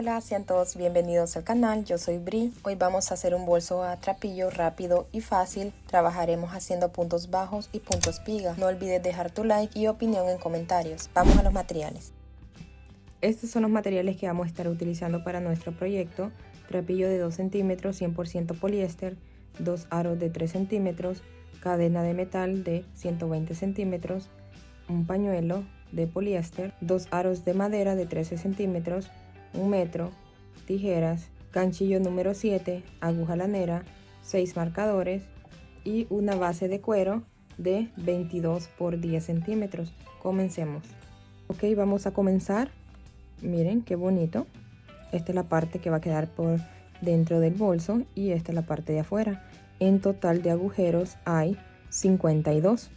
Hola, sean todos bienvenidos al canal, yo soy Bri. Hoy vamos a hacer un bolso a trapillo rápido y fácil. Trabajaremos haciendo puntos bajos y puntos piga. No olvides dejar tu like y opinión en comentarios. Vamos a los materiales. Estos son los materiales que vamos a estar utilizando para nuestro proyecto. Trapillo de 2 centímetros, 100% poliéster, 2 aros de 3 centímetros, cadena de metal de 120 centímetros, un pañuelo de poliéster, 2 aros de madera de 13 centímetros, 1 metro, tijeras, ganchillo número 7, aguja lanera, 6 marcadores y una base de cuero de 22 por 10 centímetros. Comencemos. Ok, vamos a comenzar. Miren qué bonito. Esta es la parte que va a quedar por dentro del bolso y esta es la parte de afuera. En total de agujeros hay 52.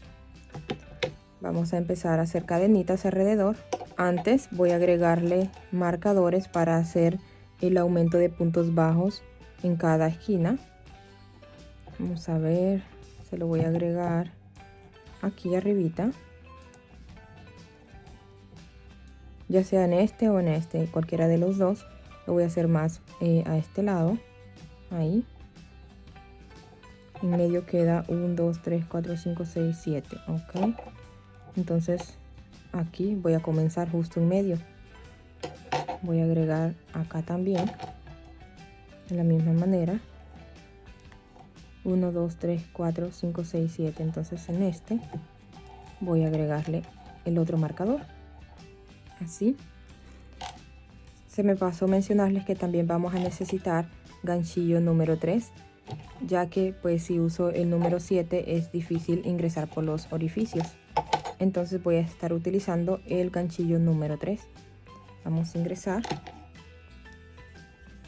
Vamos a empezar a hacer cadenitas alrededor. Antes voy a agregarle marcadores para hacer el aumento de puntos bajos en cada esquina. Vamos a ver, se lo voy a agregar aquí arribita. Ya sea en este o en este, cualquiera de los dos. Lo voy a hacer más a este lado. Ahí. En medio queda 1, 2, 3, 4, 5, 6, 7. Ok. Entonces aquí voy a comenzar justo en medio. Voy a agregar acá también de la misma manera 1, 2, 3, 4, 5, 6, 7. Entonces en este voy a agregarle el otro marcador, así. Se me pasó mencionarles que también vamos a necesitar ganchillo número 3, ya que pues si uso el número 7 es difícil ingresar por los orificios. Entonces voy a estar utilizando el ganchillo número 3. Vamos a ingresar.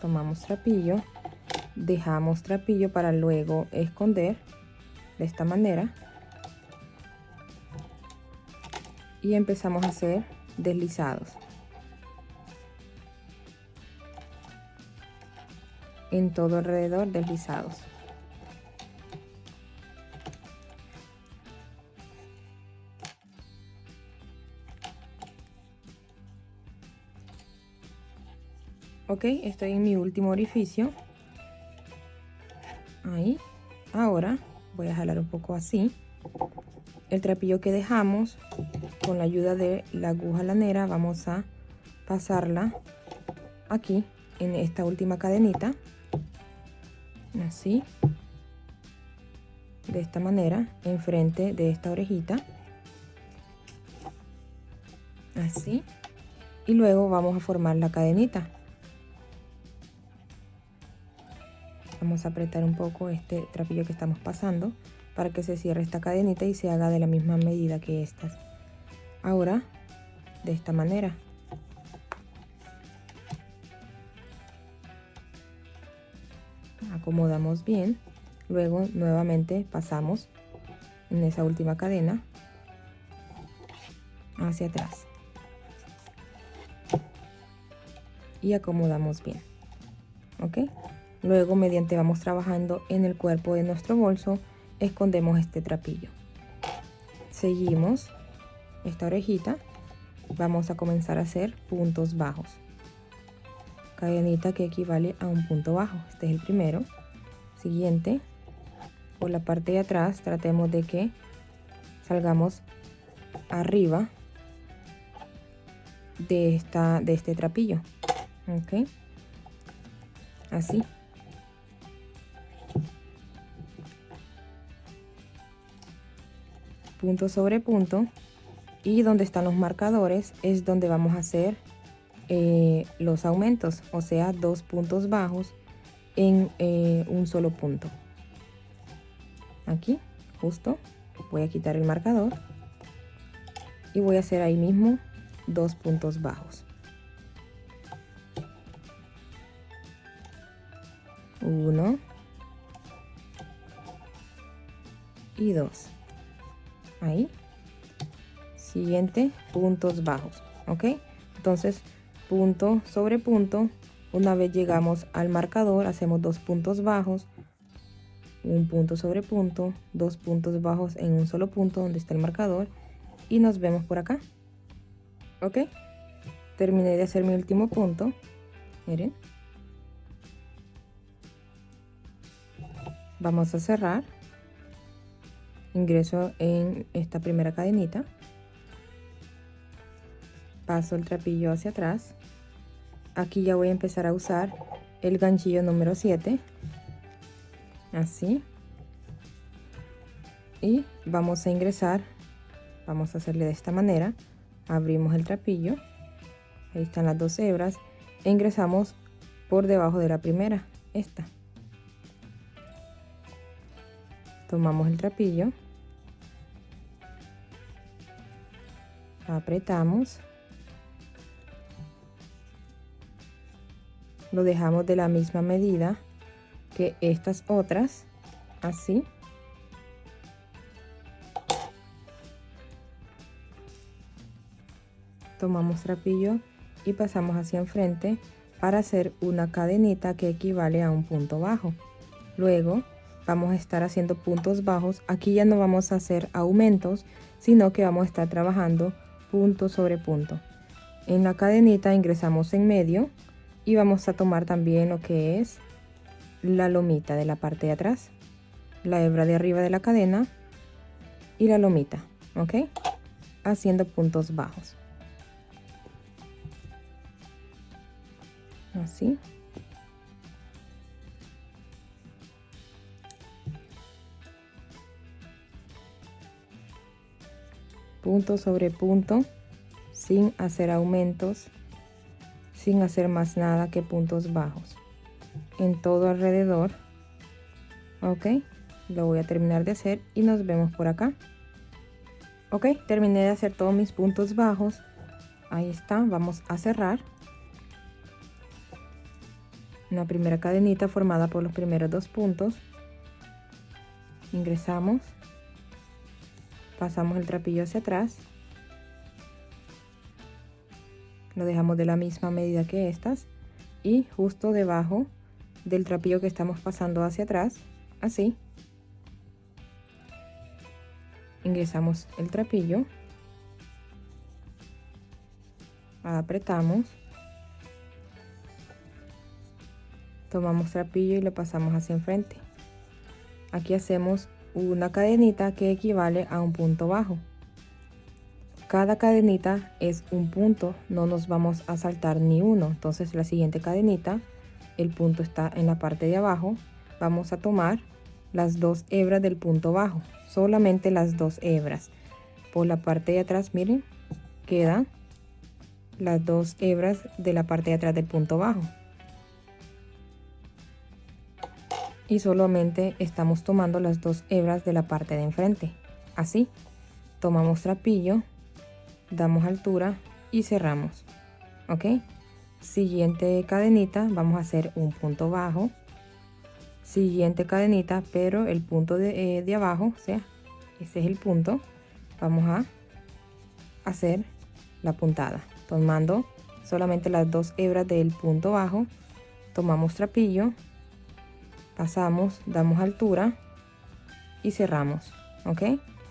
Tomamos trapillo. Dejamos trapillo para luego esconder de esta manera. Y empezamos a hacer deslizados. En todo alrededor deslizados. Ok, estoy en mi último orificio. Ahí. Ahora voy a jalar un poco así. El trapillo que dejamos, con la ayuda de la aguja lanera, vamos a pasarla aquí en esta última cadenita. Así. De esta manera, enfrente de esta orejita. Así. Y luego vamos a formar la cadenita. Vamos a apretar un poco este trapillo que estamos pasando para que se cierre esta cadenita y se haga de la misma medida que estas. Ahora, de esta manera. Acomodamos bien. Luego nuevamente pasamos en esa última cadena hacia atrás. Y acomodamos bien. ¿Ok? Luego, mediante vamos trabajando en el cuerpo de nuestro bolso, escondemos este trapillo. Seguimos esta orejita. Vamos a comenzar a hacer puntos bajos. Cadenita que equivale a un punto bajo. Este es el primero. Siguiente, por la parte de atrás, tratemos de que salgamos arriba de este trapillo. ¿Ok? Así. Punto sobre punto, y donde están los marcadores es donde vamos a hacer los aumentos, o sea, 2 puntos bajos en un solo punto. Aquí justo voy a quitar el marcador y voy a hacer ahí mismo 2 puntos bajos. 1 y 2. Ahí. Siguiente, puntos bajos. ¿Ok? Entonces, punto sobre punto. Una vez llegamos al marcador, hacemos 2 puntos bajos, un punto sobre punto, 2 puntos bajos en un solo punto donde está el marcador, y nos vemos por acá. ¿Ok? Terminé de hacer mi último punto. miren. Vamos a cerrar. Ingreso en esta primera cadenita. Paso el trapillo hacia atrás. Aquí ya voy a empezar a usar el ganchillo número 7. Así. Y vamos a ingresar. Vamos a hacerle de esta manera. Abrimos el trapillo. Ahí están las dos hebras. E ingresamos por debajo de la primera. Esta. Tomamos el trapillo. Apretamos. Lo dejamos de la misma medida que estas otras, así. Tomamos trapillo y pasamos hacia enfrente para hacer una cadenita que equivale a un punto bajo. Luego vamos a estar haciendo puntos bajos. Aquí ya no vamos a hacer aumentos, sino que vamos a estar trabajando punto sobre punto. En la cadenita ingresamos en medio. Y vamos a tomar también lo que es la lomita de la parte de atrás, la hebra de arriba de la cadena y la lomita, ¿ok? Haciendo puntos bajos. Así. Punto sobre punto, sin hacer aumentos, sin hacer más nada que puntos bajos en todo alrededor. Ok, lo voy a terminar de hacer y nos vemos por acá. Ok, terminé de hacer todos mis puntos bajos. Ahí está, vamos a cerrar. Una primera cadenita formada por los primeros dos puntos. Ingresamos, pasamos el trapillo hacia atrás. Lo dejamos de la misma medida que estas y justo debajo del trapillo que estamos pasando hacia atrás, así, ingresamos el trapillo, apretamos, tomamos trapillo y lo pasamos hacia enfrente. Aquí hacemos una cadenita que equivale a un punto bajo. Cada cadenita es un punto, no nos vamos a saltar ni uno. Entonces la siguiente cadenita, el punto está en la parte de abajo. Vamos a tomar las dos hebras del punto bajo, solamente las dos hebras. Por la parte de atrás, miren, quedan las dos hebras de la parte de atrás del punto bajo. Y solamente estamos tomando las dos hebras de la parte de enfrente. Así, tomamos trapillo. Damos altura y cerramos. Ok, siguiente cadenita, vamos a hacer un punto bajo. Siguiente cadenita, pero el punto de abajo, o sea, ese es el punto. Vamos a hacer la puntada tomando solamente las dos hebras del punto bajo. Tomamos trapillo, pasamos, damos altura y cerramos. Ok,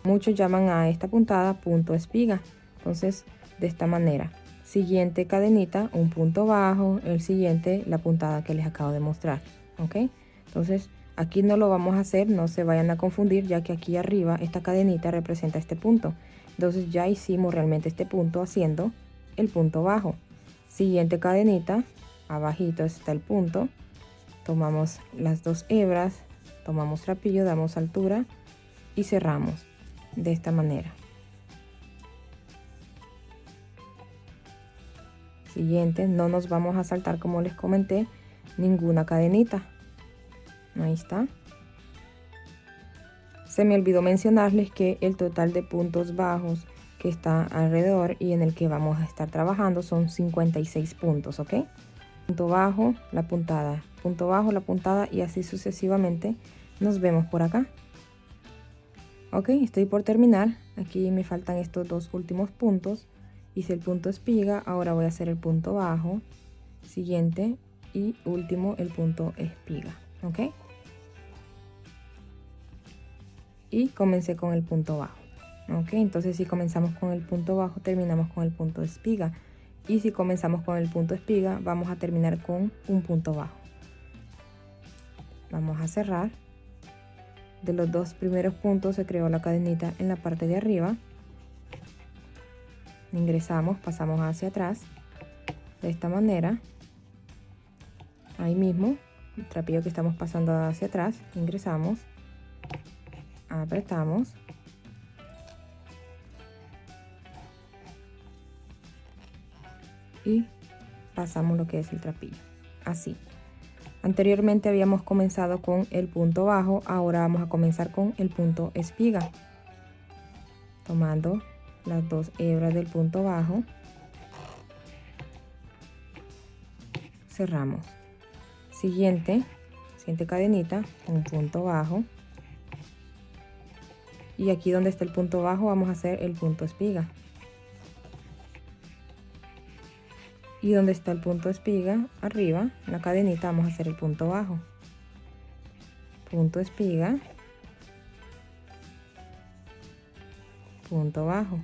muchos llaman a esta puntada punto espiga. Entonces, de esta manera, siguiente cadenita, un punto bajo, el siguiente, la puntada que les acabo de mostrar, ¿ok? Entonces, aquí no lo vamos a hacer, no se vayan a confundir, ya que aquí arriba, esta cadenita representa este punto. Entonces, ya hicimos realmente este punto haciendo el punto bajo. Siguiente cadenita, abajito está el punto, tomamos las dos hebras, tomamos trapillo, damos altura y cerramos de esta manera. Siguiente, no nos vamos a saltar, como les comenté, ninguna cadenita. Ahí está. Se me olvidó mencionarles que el total de puntos bajos que está alrededor y en el que vamos a estar trabajando son 56 puntos, ¿ok? Punto bajo, la puntada, punto bajo, la puntada y así sucesivamente. Nos vemos por acá. Ok, estoy por terminar. Aquí me faltan estos dos últimos puntos. Hice el punto espiga, ahora voy a hacer el punto bajo, siguiente y último el punto espiga, ¿ok? Y comencé con el punto bajo, ¿ok? Entonces si comenzamos con el punto bajo, terminamos con el punto espiga. Y si comenzamos con el punto espiga, vamos a terminar con un punto bajo. Vamos a cerrar. De los dos primeros puntos se creó la cadenita en la parte de arriba. Ingresamos, pasamos hacia atrás de esta manera. Ahí mismo, el trapillo que estamos pasando hacia atrás, ingresamos, apretamos y pasamos lo que es el trapillo, así. Anteriormente habíamos comenzado con el punto bajo, ahora vamos a comenzar con el punto espiga. Tomando las dos hebras del punto bajo, cerramos. Siguiente cadenita, un punto bajo. Y aquí donde está el punto bajo vamos a hacer el punto espiga. Y donde está el punto espiga, arriba, en la cadenita, vamos a hacer el punto bajo. Punto espiga. Punto bajo.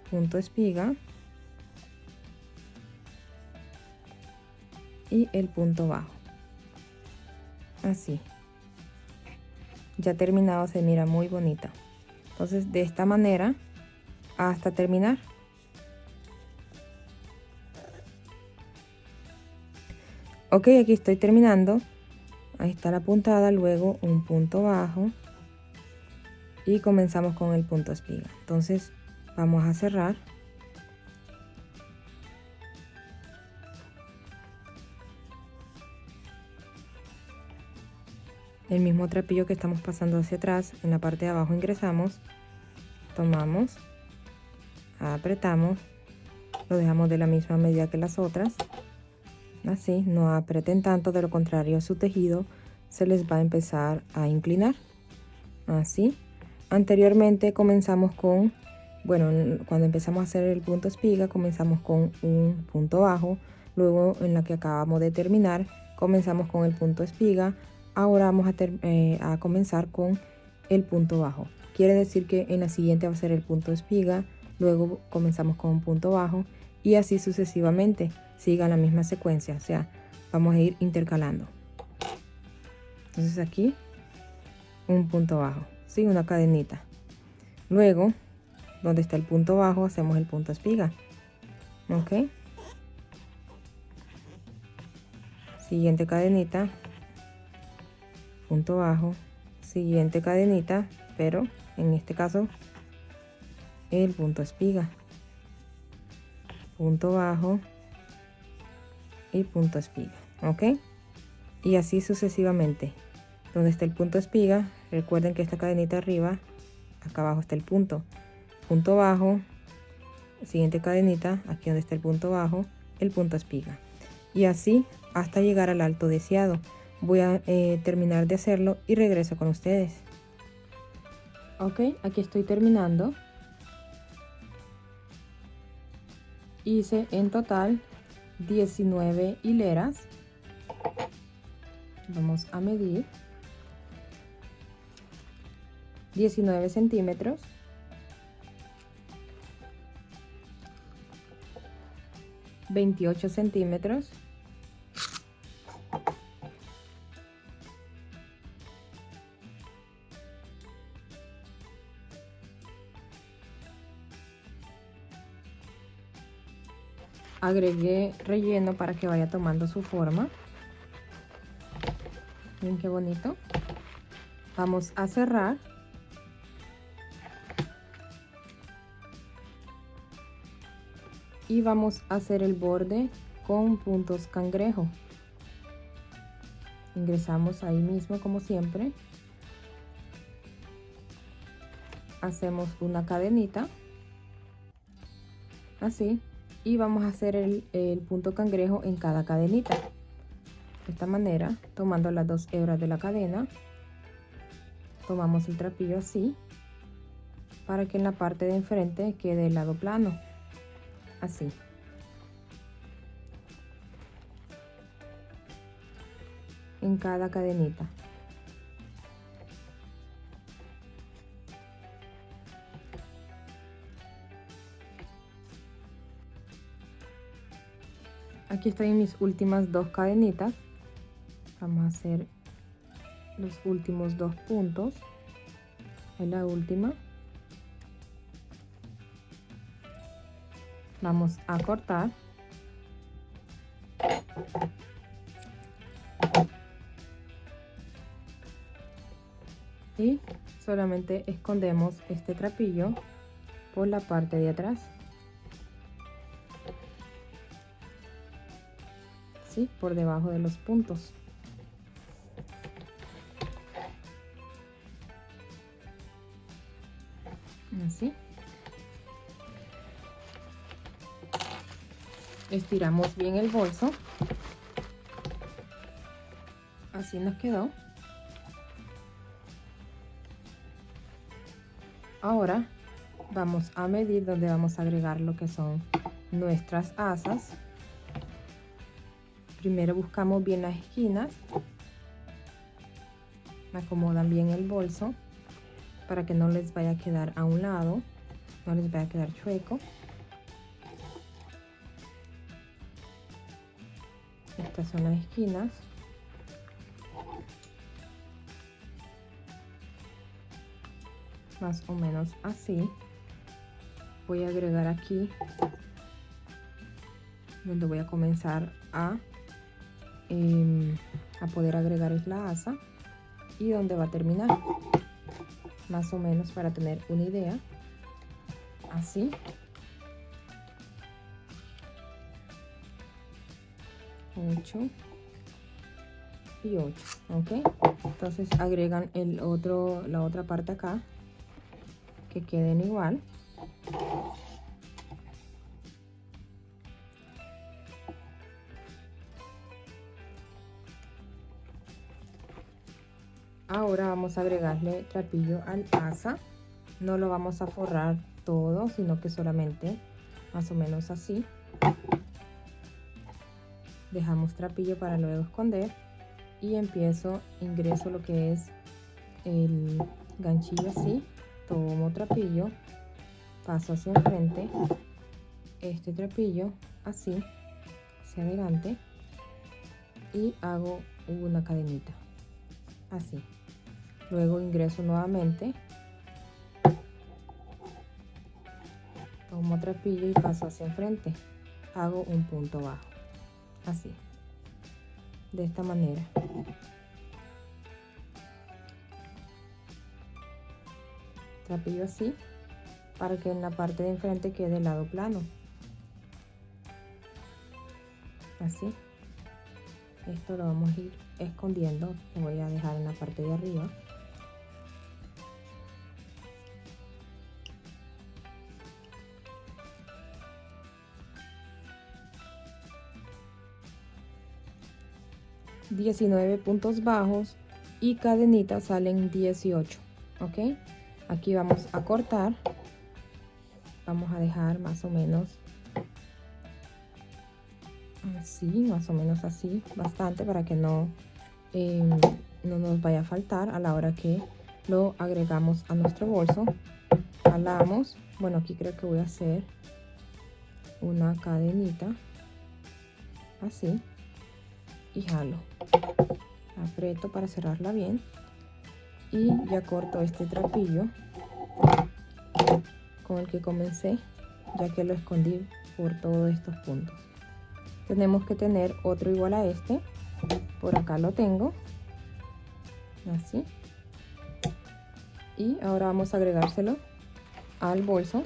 Punto espiga. Y el punto bajo. Así. Ya terminado, se mira muy bonita. Entonces, de esta manera hasta terminar. Ok, aquí estoy terminando. Ahí está la puntada, luego un punto bajo y comenzamos con el punto espiga. Entonces vamos a cerrar. El mismo trapillo que estamos pasando hacia atrás, en la parte de abajo ingresamos, tomamos, apretamos, lo dejamos de la misma medida que las otras. Así, no aprieten tanto, de lo contrario su tejido se les va a empezar a inclinar. Así. Anteriormente comenzamos con, bueno, cuando empezamos a hacer el punto espiga comenzamos con un punto bajo, luego en la que acabamos de terminar comenzamos con el punto espiga, ahora vamos a comenzar con el punto bajo. Quiere decir que en la siguiente va a ser el punto espiga, luego comenzamos con un punto bajo y así sucesivamente. Sigan la misma secuencia, o sea, vamos a ir intercalando. Entonces aquí un punto bajo, ¿sí? Una cadenita. Luego, donde está el punto bajo, hacemos el punto espiga. ¿Ok? Siguiente cadenita, punto bajo, siguiente cadenita, pero en este caso el punto espiga, punto bajo y punto espiga. ¿Ok? Y así sucesivamente. Donde está el punto espiga, recuerden que esta cadenita arriba, acá abajo está el punto bajo, siguiente cadenita, aquí donde está el punto bajo, el punto espiga, y así hasta llegar al alto deseado. Voy a terminar de hacerlo y regreso con ustedes. Ok, aquí estoy terminando. Hice en total 19 hileras. Vamos a medir 19 centímetros, $28 centímetros, agregué relleno para que vaya tomando su forma. Miren qué bonito. Vamos a cerrar. Y vamos a hacer el borde con puntos cangrejo. Ingresamos ahí mismo como siempre. Hacemos una cadenita. Así. Y vamos a hacer el punto cangrejo en cada cadenita. De esta manera, tomando las dos hebras de la cadena. Tomamos el trapillo así. Para que en la parte de enfrente quede el lado plano. Así. En cada cadenita. Aquí estoy en mis últimas 2 cadenitas. Vamos a hacer los últimos 2 puntos en la última. Vamos a cortar. Y solamente escondemos este trapillo por la parte de atrás. ¿Sí? Por debajo de los puntos. Así. Estiramos bien el bolso. Así nos quedó. Ahora vamos a medir donde vamos a agregar lo que son nuestras asas. Primero buscamos bien las esquinas. Acomodan bien el bolso para que no les vaya a quedar a un lado, no les vaya a quedar chueco. Estas son las esquinas. Más o menos así. Voy a agregar aquí donde voy a comenzar a poder agregar es la asa y donde va a terminar, más o menos para tener una idea. Así. Ocho y 8. Ok, entonces agregan la otra parte acá, que queden igual. Ahora vamos a agregarle trapillo al asa. No lo vamos a forrar todo, sino que solamente más o menos así. Dejamos trapillo para luego esconder y ingreso lo que es el ganchillo así. Tomo trapillo, paso hacia enfrente, este trapillo así hacia adelante y hago una cadenita así. Luego ingreso nuevamente, tomo trapillo y paso hacia enfrente, hago un punto bajo así, de esta manera. Trapillo así para que en la parte de enfrente quede el lado plano. Así. Esto lo vamos a ir escondiendo. Lo voy a dejar en la parte de arriba. $19 puntos bajos y cadenitas salen 18. Ok, aquí vamos a cortar. Vamos a dejar más o menos así, más o menos así, bastante, para que no nos vaya a faltar a la hora que lo agregamos a nuestro bolso. Jalamos. Bueno, aquí creo que voy a hacer una cadenita así y jalo, aprieto para cerrarla bien y ya corto este trapillo con el que comencé, ya que lo escondí por todos estos puntos. Tenemos que tener otro igual a este. Por acá lo tengo así, y ahora vamos a agregárselo al bolso.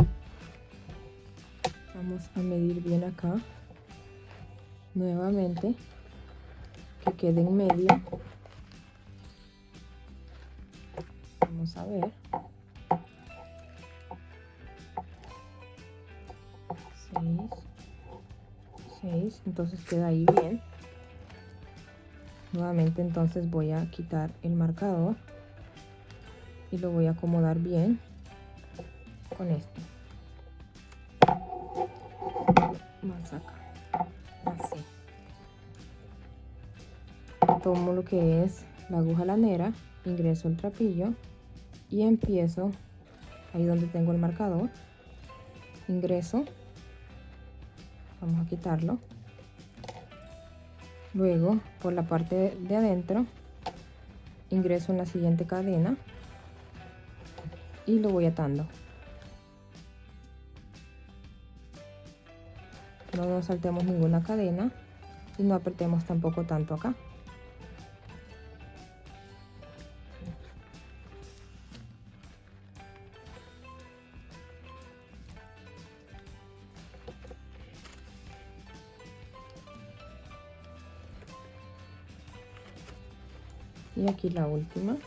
Vamos a medir bien acá nuevamente, que quede en medio. Vamos a ver. 6, entonces queda ahí bien. Nuevamente entonces voy a quitar el marcador y lo voy a acomodar bien con esto. Más acá, así. Tomo lo que es la aguja lanera, ingreso el trapillo y empiezo ahí donde tengo el marcador. Ingreso, vamos a quitarlo Luego, por la parte de adentro, ingreso en la siguiente cadena y lo voy atando. No nos saltemos ninguna cadena y no apretemos tampoco tanto acá. Y aquí la última,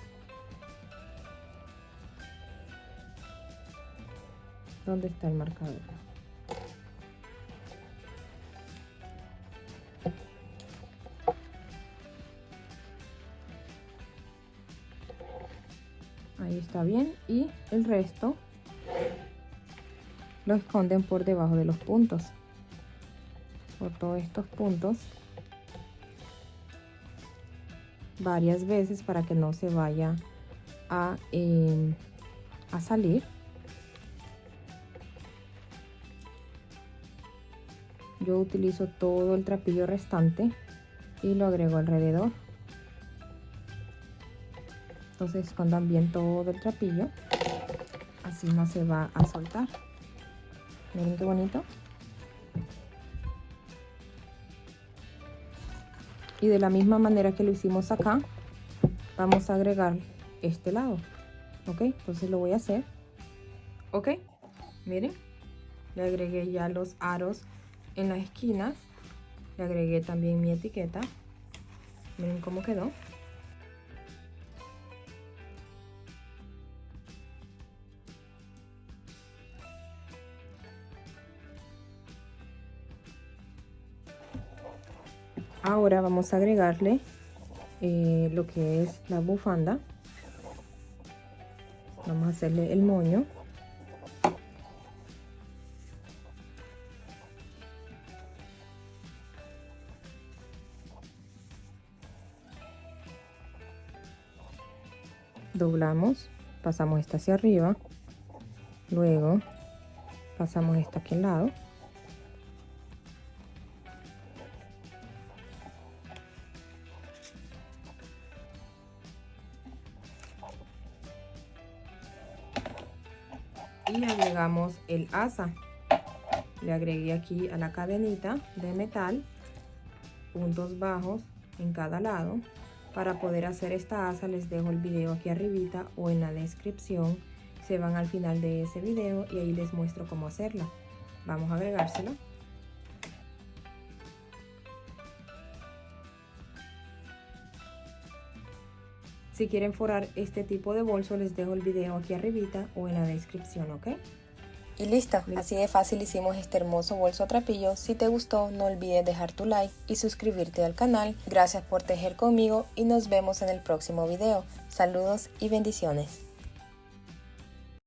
¿dónde está el marcador? Ahí está bien, y el resto lo esconden por debajo de los puntos, por todos estos puntos, varias veces para que no se vaya a salir. Yo utilizo todo el trapillo restante y lo agrego alrededor. Entonces escondan bien todo el trapillo, así no se va a soltar. Miren qué bonito. Y de la misma manera que lo hicimos acá, vamos a agregar este lado. Ok, entonces lo voy a hacer. Ok, miren, le agregué ya los aros en las esquinas, le agregué también mi etiqueta. Miren cómo quedó. Ahora vamos a agregarle lo que es la bufanda. Vamos a hacerle el moño. Doblamos, pasamos esta hacia arriba, luego pasamos esta aquí al lado. Y agregamos el asa. Le agregué aquí a la cadenita de metal puntos bajos en cada lado. Para poder hacer esta asa les dejo el video aquí arribita o en la descripción. Se van al final de ese video y ahí les muestro cómo hacerla. Vamos a agregárselo. Si quieren forrar este tipo de bolso, les dejo el video aquí arribita o en la descripción, ¿ok? Y listo, así de fácil hicimos este hermoso bolso trapillo. Si te gustó, no olvides dejar tu like y suscribirte al canal. Gracias por tejer conmigo y nos vemos en el próximo video. Saludos y bendiciones.